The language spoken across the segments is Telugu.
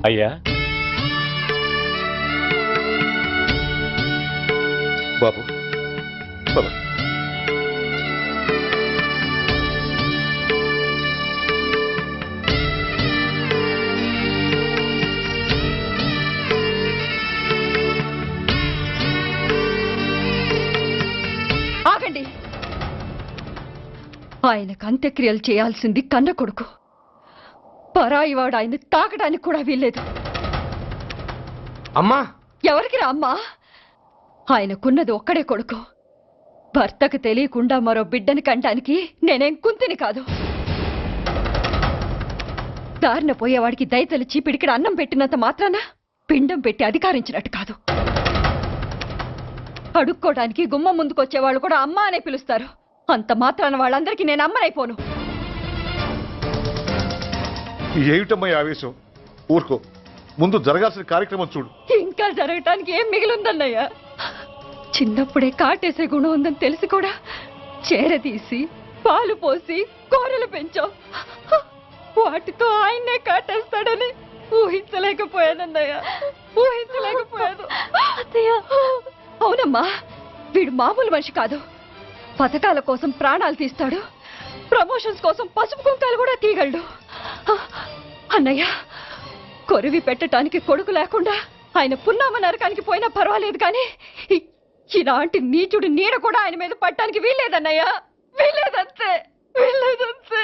అయ్యా బాబు పద. ఆగండి. ఆయనకు అంత్యక్రియలు చేయాల్సింది కన్న కొడుకు. పరాయివాడు ఆయన తాకడానికి కూడా వీల్లేదు. అమ్మా, ఎవరికి రా అమ్మా? ఆయనకున్నది ఒక్కడే కొడుకు. భర్తకు తెలియకుండా మరో బిడ్డని కంటానికి నేనేం కుంతిని కాదు. దారిన పోయేవాడికి దయతలిచి పిడికిడ అన్నం పెట్టినంత మాత్రాన పిండం పెట్టి అధికారించినట్టు కాదు. అడుక్కోవడానికి గుమ్మం ముందుకొచ్చేవాళ్ళు కూడా అమ్మ అనే పిలుస్తారు. అంత మాత్రాన వాళ్ళందరికీ నేను అమ్మనైపోను. ఏమిటమ్మా ఈ ఆవేశం? ఊరుకో, ముందు జరగాల్సిన కార్యక్రమం చూడు. ఇంకా జరగటానికి ఏం మిగిలిందన్నయ్యా? చిన్నప్పుడే కాటేసే గుణం ఉందని తెలిసి కూడా చేరదీసి పాలు పోసి కూరలు పెంచాం. వాటితో ఆయన్నే కాటేస్తాడని ఊహించలేకపోయానన్నయ్యా, ఊహించలేకపోయాను. అవునమ్మా, వీడు మామూలు మనిషి కాదు. పథకాల కోసం ప్రాణాలు తీస్తాడు, ప్రమోషన్స్ కోసం పసుపు కుంకాలు కూడా తీయగలడు. అన్నయ్య, కొరివి పెట్టడానికి కొడుకు లేకుండా ఆయన పున్నామ నరకానికి పోయినా పర్వాలేదు, కానీ ఇలాంటి నీచుడు నీడ కూడా ఆయన మీద పట్టడానికి వీల్లేదన్నయ్యా, వీల్లేదంతే, వీల్లేదంతే.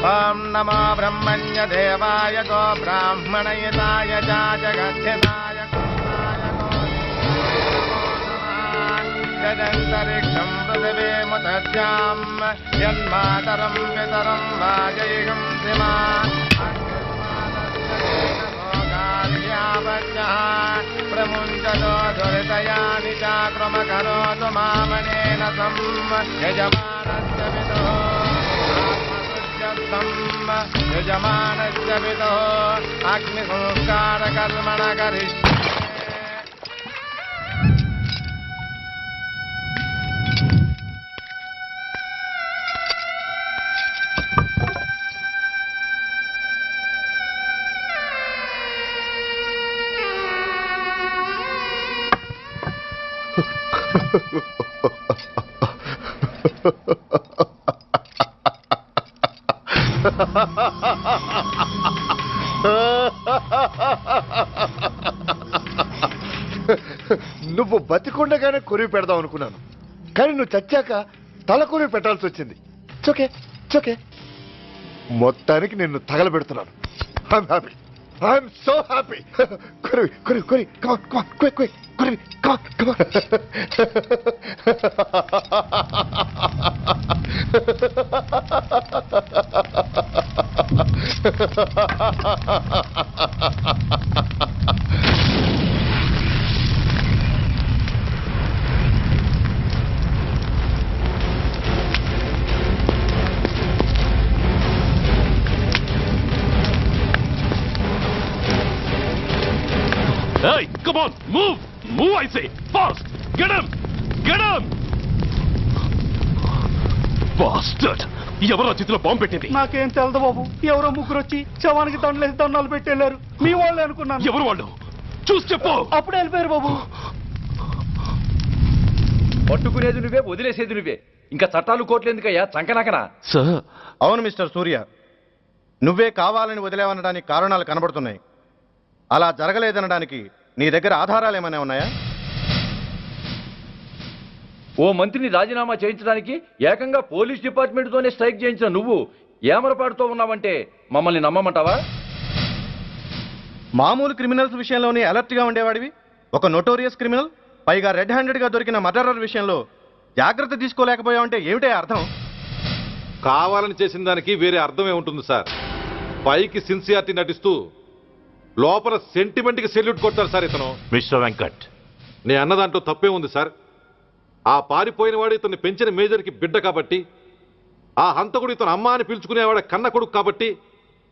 ఓం నమో బ్రహ్మణ్య దేవాయ గో బ్రాహ్మణయతాయ చ జగద్ధితాయ కృష్ణాయ యదంతరిక్షం పృథివీముదస్యాం యన్మాతరం పితరం వాజయిగం సిమా ప్రముంచతో దురితయాని చాక్రమకరోతు మామనేన సం యజమానస్య పితో యజమానస్య పితో అగ్ని సంస్కార కర్మణ కరిష్యే. నువ్వు బతికుండగానే కొరివి పెడదాం అనుకున్నాను, కానీ నువ్వు చచ్చాక తల కొరివి పెట్టాల్సి వచ్చింది. చోకే చోకే, మొత్తానికి నిన్ను తగలబెడుతున్నాను. I'm happy, I'm so happy. కొరివి కొరివి కొరి, కమాన్ కమాన్, క్విక్ క్విక్, కొరివి, come on come on. Hey, come on, move! Move, I say! Fast! Get him! Get him! Bastard! ఎవరో చేతిలో బాంబు పెట్టింది? నాకేం తెలదు బాబు. ఎవరో ముగ్గురు వచ్చి శవానికి దండలేసి దండాలు పెట్టేళ్లారు. మీ వాళ్ళే అనుకున్నాను. ఎవరు వాళ్ళు? చూసి చెప్పు. అప్పుడే వెళ్ళిపోయారు బాబు. పట్టుకునేది నువ్వే, వదిలేసేది నువ్వే. ఇంకా చట్టాలు కోర్టులు ఎందుకయ్యా చంకనాకనా? అవును మిస్టర్ సూర్య, నువ్వే కావాలని వదిలేవనడానికి కారణాలు కనబడుతున్నాయి. అలా జరగలేదనడానికి నీ దగ్గర ఆధారాలు ఏమైనా ఉన్నాయా? ఓ మంత్రిని రాజీనామా చేయించడానికి ఏకంగా పోలీస్ డిపార్ట్మెంట్తోనే స్ట్రైక్ చేయించిన నువ్వు ఏమరపాటుతో ఉన్నావంటే మమ్మల్ని నమ్మమంటావా? మామూలు క్రిమినల్స్ విషయంలోనే అలర్ట్గా ఉండేవాడివి, ఒక నోటోరియస్ క్రిమినల్, పైగా రెడ్ హ్యాండెడ్గా దొరికిన మర్డరర్ విషయంలో జాగ్రత్త తీసుకోలేకపోయావంటే ఏమిటే అర్థం? కావాలని చేసిన దానికి వేరే అర్థమే ఉంటుంది సార్. పైకి సిన్సియారిటీ నటిస్తూ లోపల సెంటిమెంట్కి సెల్యూట్ కొడతారు సార్ ఇతను. మిస్టర్ వెంకట్, నే అన్న దాంట్లో తప్పే ఉంది సార్. ఆ పారిపోయిన వాడు ఇతన్ని పెంచిన మేజర్కి బిడ్డ కాబట్టి, ఆ హంతకుడు ఇతను అమ్మ అని పిలుచుకునేవాడు కన్న కొడుకు కాబట్టి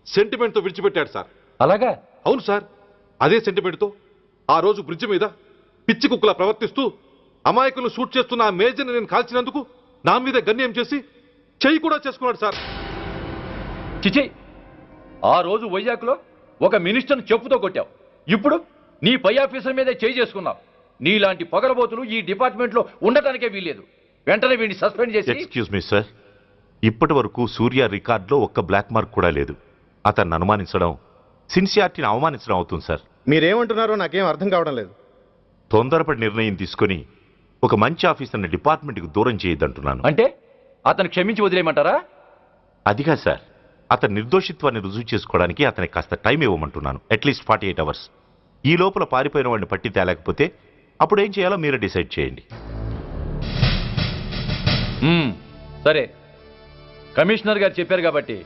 సెంటిమెంట్తో విడిచిపెట్టాడు సార్. అలాగా? అవును సార్, అదే సెంటిమెంట్తో ఆ రోజు బ్రిడ్జ్ మీద పిచ్చి కుక్కలా ప్రవర్తిస్తూ అమాయకులను షూట్ చేస్తున్న ఆ మేజర్ని నేను కాల్చినందుకు నా మీద గన్యం చేసి చెయ్యి కూడా చేసుకున్నాడు సార్. చిచి, ఆ రోజు వైజాగ్లో ఒక మినిస్టర్ని చెప్పుతో కొట్టావు, ఇప్పుడు నీ పై ఆఫీసర్ మీదే చేయి చేసుకున్నావు. నీలాంటి పొగరబోతులు ఈ డిపార్ట్మెంట్లో ఉండటానికే వీల్లేదు. వెంటనే వీడిని సస్పెండ్ చేసి. ఎక్స్క్యూజ్ మీ సార్, ఇప్పటి వరకు సూర్య రికార్డులో ఒక్క బ్లాక్ మార్క్ కూడా లేదు. అతన్ని అనుమానించడం సిన్సియారిటీని అవమానించడం అవుతుంది సార్. మీరేమంటున్నారో నాకేం అర్థం కావడం లేదు. తొందరపడి నిర్ణయం తీసుకొని ఒక మంచి ఆఫీసర్ని డిపార్ట్మెంట్కి దూరం చేయొద్దంటున్నాను. అంటే అతను క్షమించి వదిలేయమంటారా? అదిగా సార్, అతని నిర్దోషిత్వాన్ని రుజువు చేసుకోవడానికి అతనికి కాస్త టైం ఇవ్వమంటున్నాను. At least 48 hours. ఈ లోపల పారిపోయిన వాడిని పట్టి తేలేకపోతే అప్పుడు ఏం చేయాలో మీరే డిసైడ్ చేయండి. సరే, కమిషనర్ గారు చెప్పారు కాబట్టి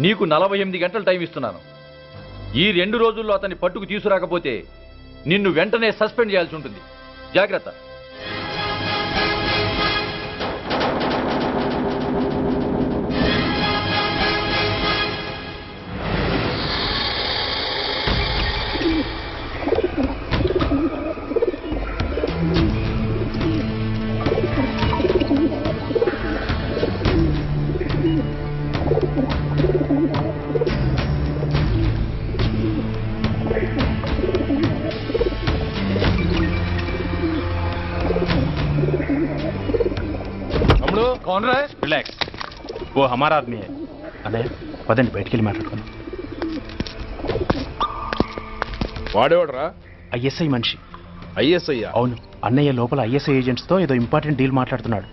నీకు 48 గంటలు టైం ఇస్తున్నాను. ఈ 2 రోజుల్లో అతన్ని పట్టుకు తీసుకురాకపోతే నిన్ను వెంటనే సస్పెండ్ చేయాల్సి ఉంటుంది. జాగ్రత్త. कौन रहा है? रिलैक्स, वो हमारा आदमी है. అన్నయ్య పదండి బయటికి వెళ్ళి మాట్లాడుకున్నాం. వాడేవాడరా? ఐఎస్ఐ మనిషి. ఐఎస్ఐ? అవును, అన్నయ్య లోపల ఐఎస్ఐ ఏజెంట్స్ తో ఏదో ఇంపార్టెంట్ డీల్ మాట్లాడుతున్నాడు.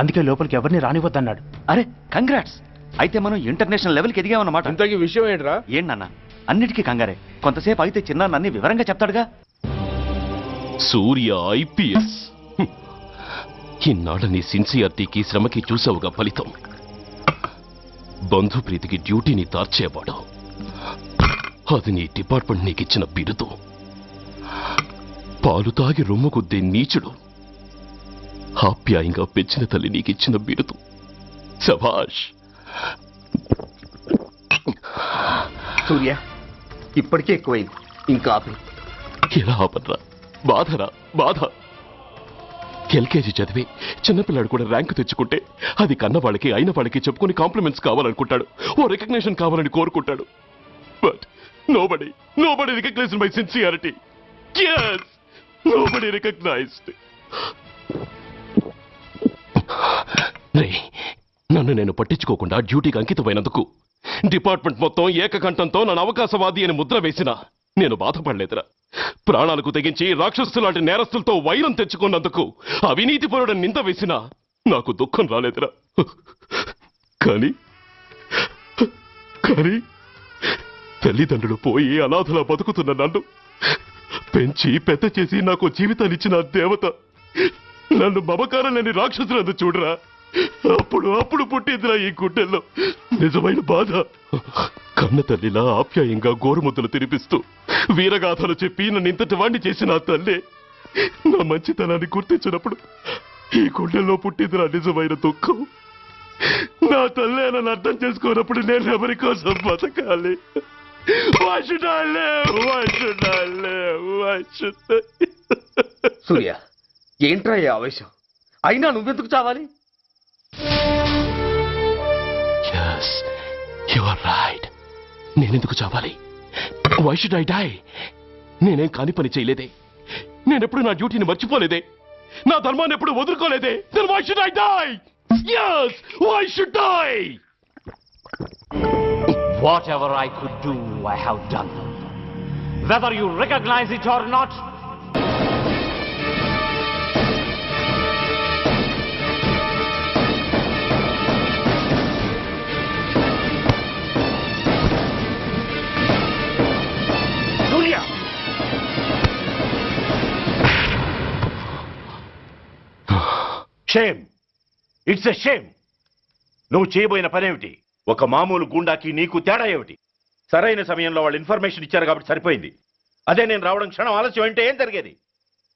అందుకే లోపలికి ఎవరిని రానివద్దన్నాడు. అరే కంగ్రాట్స్, అయితే మనం ఇంటర్నేషనల్ లెవెల్కి ఎదిగామన్నమాట. ఇంతకీ విషయం ఏంట్రా? ఏంటన్నా అన్నిటికీ కంగారే, కొంతసేపు అయితే చిన్న అన్ని వివరంగా చెప్తాడుగా. సూర్య ఐపీఎస్, ఇన్నాళ్ళ నీ సిన్సియారిటీకి శ్రమకి చూసావుగా ఫలితం. బంధుప్రీతికి డ్యూటీని తార్చేవాడు. అది నీ డిపార్ట్మెంట్ నీకిచ్చిన బిరుదు. పాలు తాగి రొమ్ము కొద్దే నీచుడు ఆప్యాయంగా పెంచిన తల్లి నీకిచ్చిన బిరుదు. శభాష్. సూర్య ఇప్పటికే ఎక్కువైంది, ఇంకా ఆపి. ఎలా ఆపనరా? బాధరా బాధ. ఎల్కేజీ చదివి చిన్నపిల్లాడు కూడా ర్యాంకు తెచ్చుకుంటే అది కన్నవాళ్ళకి అయిన వాళ్ళకి చెప్పుకుని కాంప్లిమెంట్స్ కావాలనుకుంటాడు, ఓ రికగ్నిషన్ కావాలని కోరుకుంటాడు. But nobody recognized my sincerity. yes, nobody recognized. నన్ను నేను పట్టించుకోకుండా డ్యూటీకి అంకితమైనందుకు డిపార్ట్మెంట్ మొత్తం ఏకకంఠంతో నన్ను అవకాశవాది అని ముద్ర వేసినా నేను బాధపడలేదురా. ప్రాణాలకు తెగించి రాక్షసు లాంటి నేరస్తులతో వైరం తెచ్చుకున్నందుకు అవినీతిపరుడని నింద వేసినా నాకు దుఃఖం రాలేదురా. కానీ తల్లిదండ్రులు పోయి అనాథలా బతుకుతున్న నన్ను పెంచి పెద్ద చేసి నాకు జీవితాన్నిచ్చిన దేవత నన్ను మమకారం లేని రాక్షసులందు చూడరా. అప్పుడు పుట్టిందిరా ఈ గుడ్డెల్లో నిజమైన బాధ. కన్న తల్లిలా ఆప్యాయంగా గోరుముద్దలు తినిపిస్తూ వీరగాథలు చెప్పి నన్ను ఇంతటి వాణ్ణి చేసిన ఆ తల్లే నా మంచితనాన్ని గుర్తించినప్పుడు ఈ గుడ్డెల్లో పుట్టిందిరా నిజమైన దుఃఖం. నా తల్లే నన్ను అర్థం చేసుకోనప్పుడు నేను ఎవరి కోసం బతకాలి? సూర్య ఏంట్రా ఈ ఆవేశం? అయినా నువ్వెందుకు చావాలి? You are right. నేనెందుకు చావాలి? Why should I die? నేనేం కాని పని చేయలేదే, నేనెప్పుడు నా డ్యూటీని మర్చిపోలేదే, నా ధర్మాన్ని ఎప్పుడు వదులుకోలేదే. Then why should I die? Yes, why should I? Whatever I could do, I have done. whether you recognize it or not. Surya, shame, it's a shame. నువ్వు చేయబోయిన పనేమిటి? ఒక మామూలు గుండాకి నీకు తేడా ఏమిటి? సరైన సమయంలో వాళ్ళు ఇన్ఫర్మేషన్ ఇచ్చారు కాబట్టి సరిపోయింది. అదే నేను రావడం క్షణం ఆలస్యం అంటే ఏం జరిగేది?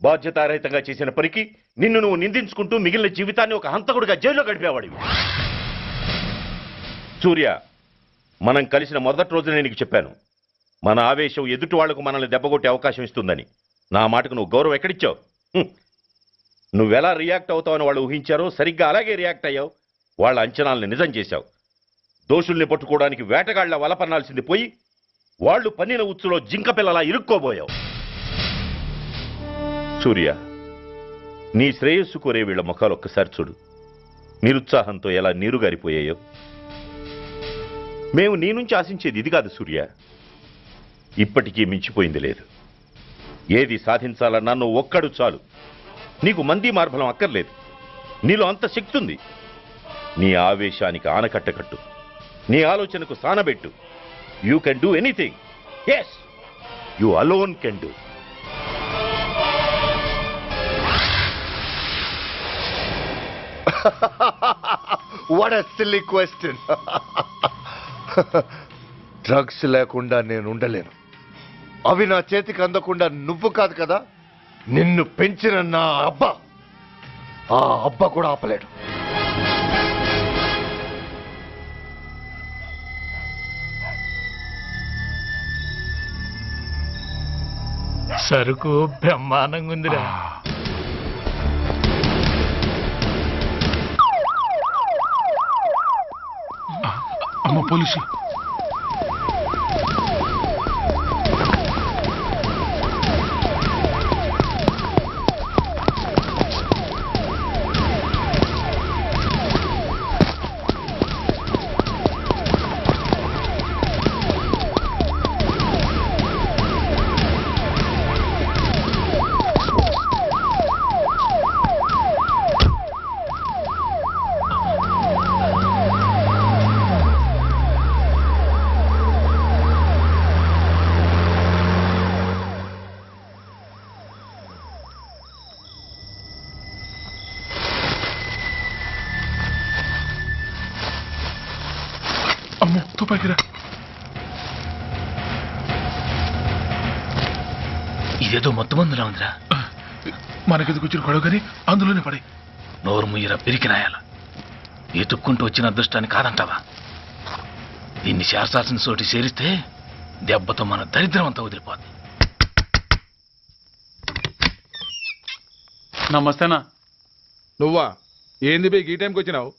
బాధ్యతారహితంగా చేసిన పనికి నిన్ను నువ్వు నిందించుకుంటూ మిగిలిన జీవితాన్ని ఒక హంతకుడిగా జైల్లో గడిపేవాడివి. సూర్య, మనం కలిసిన మొదటి రోజునే నీకు చెప్పాను, మన ఆవేశం ఎదుటి వాళ్లకు మనల్ని దెబ్బగొట్టే అవకాశం ఇస్తుందని. నా మాటకు నువ్వు గౌరవం ఎక్కడిచ్చావు? నువ్వెలా రియాక్ట్ అవుతావని వాళ్ళు ఊహించారో సరిగ్గా అలాగే రియాక్ట్ అయ్యావు. వాళ్ళ అంచనాల్ని నిజం చేశావు. దోషుల్ని పట్టుకోవడానికి వేటగాళ్ల వలపన్నాల్సింది పోయి వాళ్ళు పన్నిన ఉచ్చులో జింక పిల్లలా ఇరుక్కోబోయావు. సూర్య, నీ శ్రేయస్సు కోరే వీళ్ల ముఖాలు ఒక్కసారి చూడు. నిరుత్సాహంతో ఎలా నీరుగారిపోయాయో. మేము నీ నుంచి ఆశించేది ఇది కాదు సూర్య. ఇప్పటికీ మించిపోయింది లేదు. ఏది సాధించాలన్నా నువ్వు ఒక్కడు చాలు. నీకు మంది మార్బలం అక్కర్లేదు. నీలో అంత శక్తి ఉంది. నీ ఆవేశానికి ఆనకట్టకట్టు, నీ ఆలోచనకు సానబెట్టు. You can do anything. Yes, you alone can do. What a silly question. Drugs లేకుండా నేను ఉండలేను. అవి నా చేతికి అందకుండా నువ్వు కాదు కదా, నిన్ను పెంచిన నా అబ్బా, ఆ అబ్బా కూడా ఆపలేడు. సరుకు బ్రహ్మాండంగా ఉందిరా. అమ్మ పోలీసు. అమ్మో, తుపాకిరా. ఇదేదో మొత్తం మందులా ఉందిరా. మనకెందుకు వచ్చిన గొడవ కానీ అందులోనే పడే. నోరు ముయ్యరా పిరికినాయాల. ఎతుక్కుంటూ వచ్చిన అదృష్టాన్ని కాదంటావా? దీన్ని శాస్త్రాసిన చోటి చేరిస్తే దెబ్బతో మన దరిద్రం అంతా వదిలిపోద్ది. నమస్తేనా. నువ్వా? ఏంది బే ఈ టైంకి వచ్చినావు?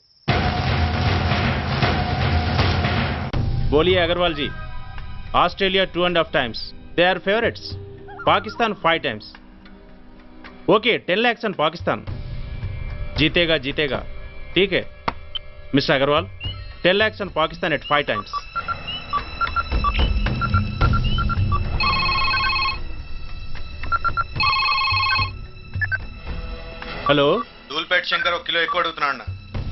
बोलिए Agarwal ji. Australia 2.5 times. They are favorites. Pakistan 5 times. Okay, 10 lakhs on Pakistan. जीतेगा जीतेगा. ठीक है mister Agarwal, 10 lakhs on Pakistan at 5 times. Hello, Dhoolpet Shankar 1 kilo ఎక్కువ అడుగుతున్నా అన్న.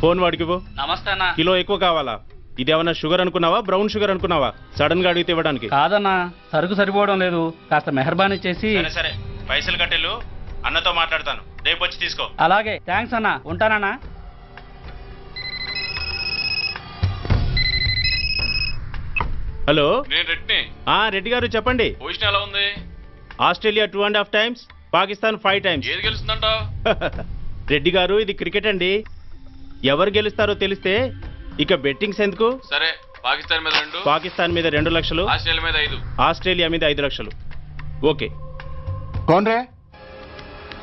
ఫోన్ వాడికి పో. నమస్తే అన్న. కిలో ఎక్కువ కావాలా? ఇదేమన్నా షుగర్ అనుకున్నావా, బ్రౌన్ షుగర్ అనుకున్నావా? సడన్ గా అడిగితే ఇవ్వడానికి కాదన్నా, సరుకు సరిపోవడం లేదు. కాస్త మెహర్బానీ చేసి. సరే పైసలు కట్టెళ్ళు, అన్నతో మాట్లాడతాను. రేపు వచ్చి తీసుకో. అలాగే, థ్యాంక్స్ అన్న. ఉంటానన్నా. హలో, నేను రెడ్డిని. రెడ్డి గారు చెప్పండి. పొజిషన్ ఎలా ఉంది? Australia 2.5 times, Pakistan 5 times. ఏది గెలుస్తుందంట? రెడ్డి గారు, ఇది క్రికెట్ అండి. ఎవరు గెలుస్తారో తెలిస్తే ఇక బెట్టింగ్స్ ఎందుకు? సరే, పాకిస్తాన్ మీద 2, పాకిస్తాన్ మీద 2 లక్షలు, ఆస్ట్రేలియా మీద 5. ఆస్ట్రేలియా మీద 5 లక్షలు. ఓకే. కోన్రే?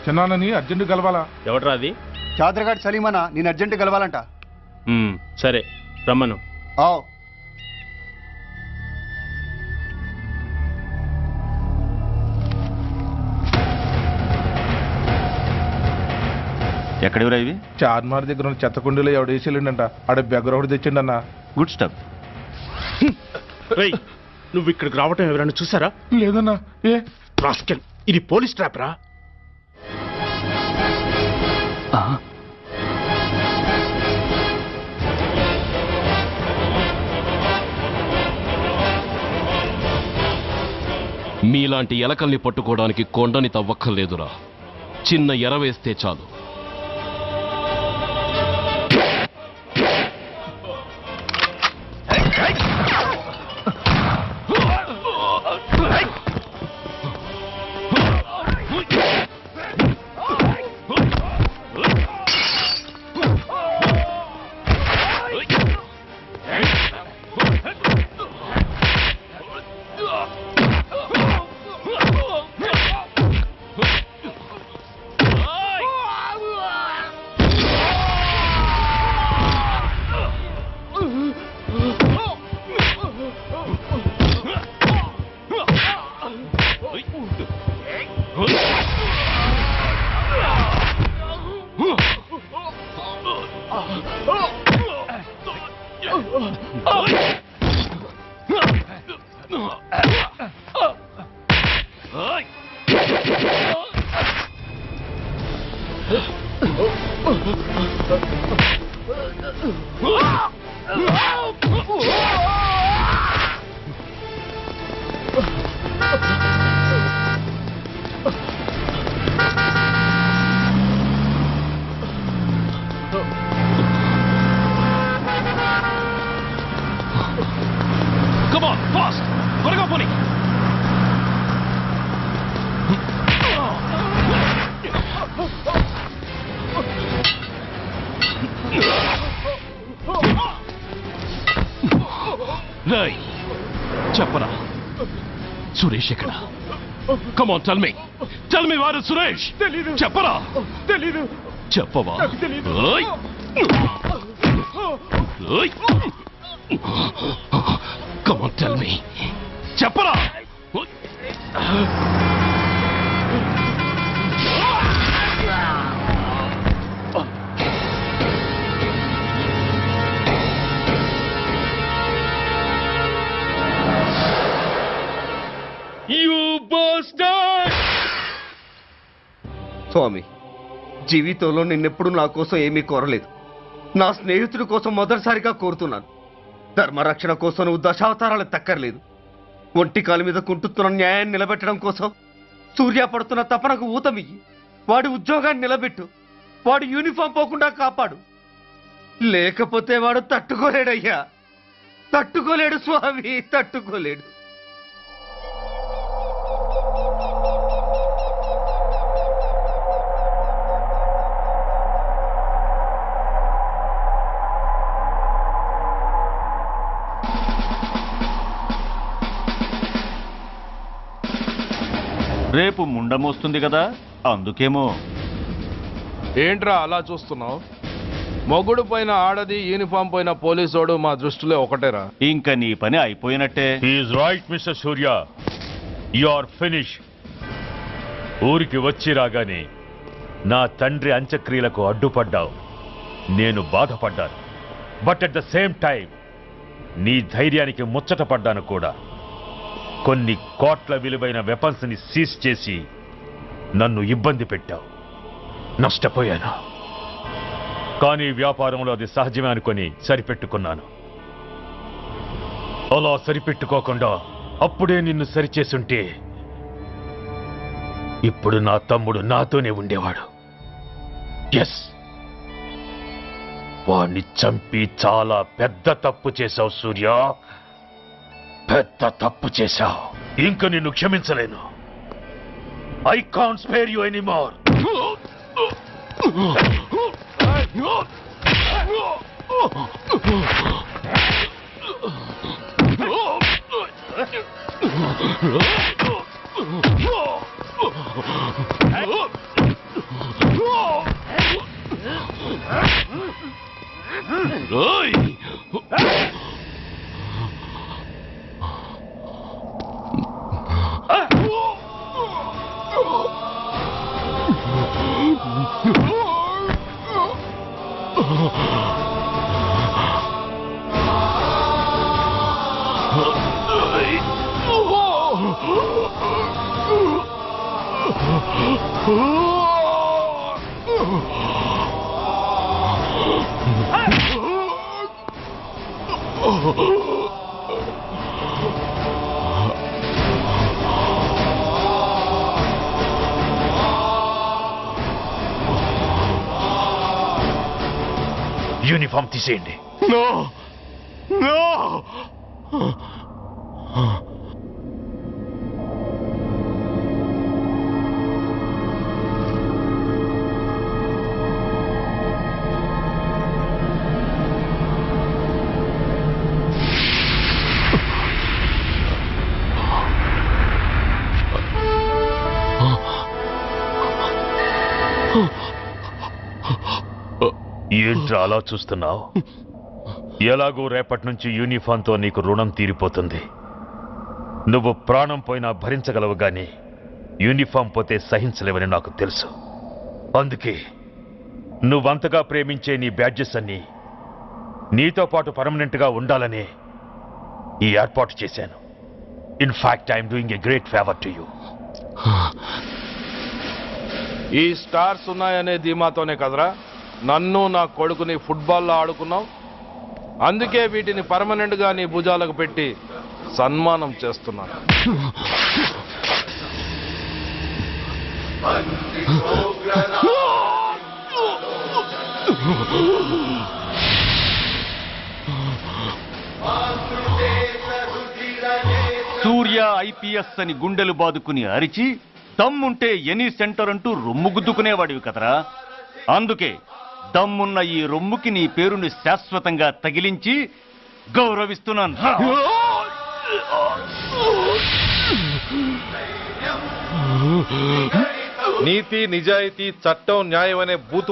చిన్నాన్నని అర్జెంటు కలవాలా? ఎవడ్రా అది? చాదరగాడ్ సలీమనా, నేను అర్జెంటు కలవాలంట. సరే రమ్మను. ఎక్కడెవరా ఇవి? చార్మార్ దగ్గర ఉన్న చెత్త కుండీలో ఎవడు వేసేళ్ళంట. ఆడ బెగ్గర ఒకటి తెచ్చిండన్నా. Good stuff. నువ్వు ఇక్కడికి రావటం ఎవరైనా చూసారా? లేదన్నా. ఏ రాస్కెల్, ఇది పోలీస్ ట్రాప్ రా. మీలాంటి ఎలకల్ని పట్టుకోవడానికి కొండని తవ్వక్కర్లేదురా, చిన్న ఎర వేస్తే చాలు. Come on, fast! త్వరగా పోనీ. రేయ్, చెప్పరా సురేష్ ఎక్కడ? Come on, tell me where is Suresh? తెలీదు. చెప్పరా? తెలీదు. చెప్పవా? ఓయ్ ఓయ్, come on, tell me. చెప్పరా? స్వామి, జీవితంలో నిన్నెప్పుడు నా కోసం ఏమీ కోరలేదు. నా స్నేహితుడి కోసం మొదటిసారిగా కోరుతున్నాను. ధర్మరక్షణ కోసం నువ్వు దశావతారాలు తక్కర్లేదు. ఒంటి కాలు మీద కుంటుతున్న న్యాయాన్ని నిలబెట్టడం కోసం సూర్య పడుతున్న తపనకు ఊతమియ్యి. వాడి ఉద్యోగాన్ని నిలబెట్టు. వాడు యూనిఫామ్ పోకుండా కాపాడు. లేకపోతే వాడు తట్టుకోలేడయ్యా, తట్టుకోలేడు స్వామి, తట్టుకోలేడు. రేపు ముండమొస్తుంది కదా, అందుకేమో. ఏంట్రా అలా చూస్తున్నావు? మొగుడు పైన ఆడది, యూనిఫామ్ పైన పోలీసోడు మా దృష్టిలో ఒకటేరా. ఇంకా నీ పని అయిపోయినట్టే. Is right mister Surya, you are finish. ఊరికి వచ్చి రాగానే నా తండ్రి అంత్యక్రియలకు అడ్డుపడ్డావు. నేను బాధపడ్డాను. But at the same time నీ ధైర్యానికి ముచ్చట పడ్డాను కూడా. కొన్ని కోట్ల విలువైన వెపన్స్ ని సీజ్ చేసి నన్ను ఇబ్బంది పెట్టావు. నష్టపోయాను. కానీ వ్యాపారంలో అది సహజమే అనుకొని సరిపెట్టుకున్నాను. అలా సరిపెట్టుకోకుండా అప్పుడే నిన్ను సరిచేసుంటే ఇప్పుడు నా తమ్ముడు నాతోనే ఉండేవాడు. ఎస్, వాణ్ణి చంపి చాలా పెద్ద తప్పు చేశావు సూర్య, పెద్ద తప్పు చేశావు. ఇంక నిన్ను క్షమించలేను. I can't spare you anymore. Uniform తీసేయండి. నో నో ఏంట్రా అలా చూస్తున్నావు? ఎలాగో రేపటి నుంచి యూనిఫామ్తో నీకు రుణం తీరిపోతుంది. నువ్వు ప్రాణం పోయినా భరించగలవు గాని యూనిఫామ్ పోతే సహించలేవని నాకు తెలుసు. అందుకే నువ్వంతగా ప్రేమించే నీ బ్యాడ్జెస్ అన్ని నీతో పాటు పర్మనెంట్గా ఉండాలని ఈ ఏర్పాటు చేశాను. In fact I'm doing a great favour to you. ఈ స్టార్స్ ఉన్నాయనే ధీమాతోనే కదరా నన్ను నా కొడుకుని ఫుట్బాల్లో ఆడుకున్నావు. అందుకే వీటిని పర్మనెంట్ గా నీ భుజాలకు పెట్టి సన్మానం చేస్తున్నాను. సూర్య ఐపీఎస్ అని గుండెలు బాదుకుని అరిచి దమ్ముంటే ఎనీ సెంటర్ అంటూ రొమ్ము గుద్దుకునేవాడివి కదరా. అందుకే దమ్మున్న ఈ రొమ్ముకి నీ పేరుని శాశ్వతంగా తగిలించి గౌరవిస్తున్నాను. నీతి నిజాయితీ చట్టం న్యాయం అనే బూతు